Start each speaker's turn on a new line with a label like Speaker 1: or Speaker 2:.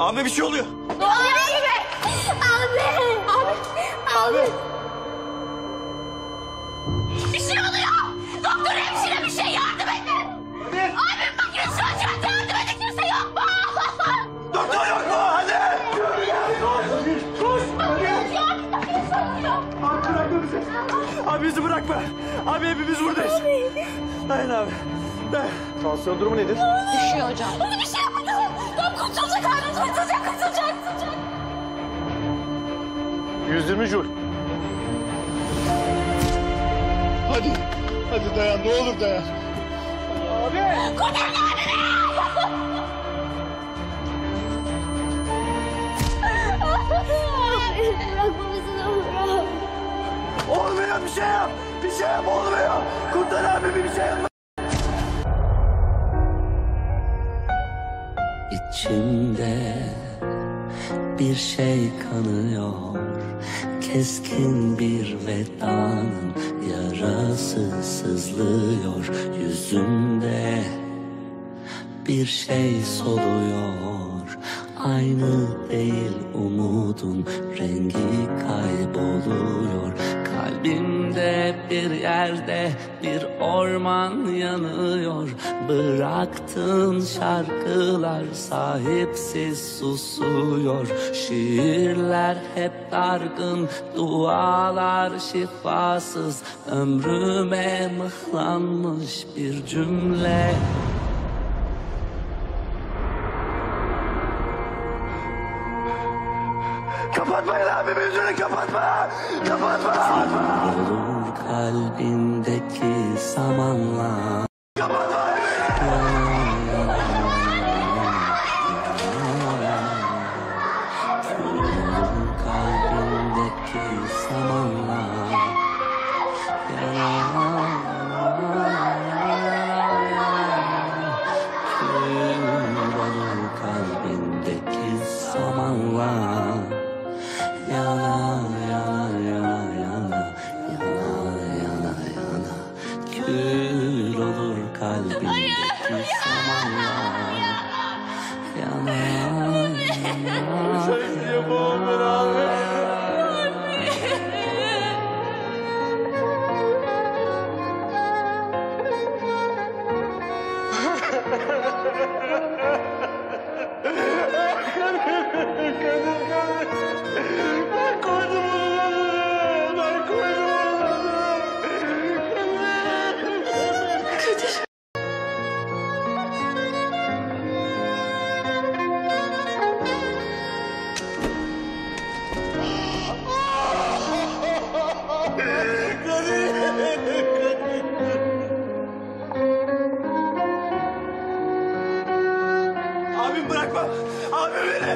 Speaker 1: Abi bir şey oluyor.
Speaker 2: Ne oluyor abi? Abi. Bir şey oluyor. Doktor, hemşire, bir şey yardım edin. Abim bak lütfen yardım edin, kimse yok mu?
Speaker 1: Doktor yok mu? Hadi. Koş. Abi bırakma bizi. Abi bizi bırakma. Abi hepimiz buradayız. Dayan abi. Dayan. Tansiyon durumu nedir?
Speaker 2: Düşüyor hocam. Hadi bir şey yapın. Tam kurtulacak abi. Kurtulacak.
Speaker 1: 120 jul.
Speaker 3: Hadi dayan, ne olur dayan.
Speaker 2: Kurtarın abimi. Bırakmamasın Umur.
Speaker 1: Olmuyor, bir şey yap. Bir şey yap, olmuyor. Kurtar abimi, bir şey yap.
Speaker 4: İçimde bir şey kanıyor, keskin bir vedanın yarası sızlıyor. Yüzümde bir şey soluyor, aynı değil umudun rengi kayboluyor. Kalbimde bir yerde bir orman yanıyor. Bıraktığın şarkılar sahipsiz susuyor. Şiirler hep dargın, dualar şifasız. Ömrüme mıhlanmış bir cümle.
Speaker 1: Kapatmayın abimin yüzünü, kapatma.
Speaker 4: Olur kalbindeki samanla.
Speaker 1: Kapatma.
Speaker 4: Olur kalbindeki samanla. Olur kalbindeki samanla. Yana kül olur kalbindeki samanla.
Speaker 1: Abim bırakma. Abim beni.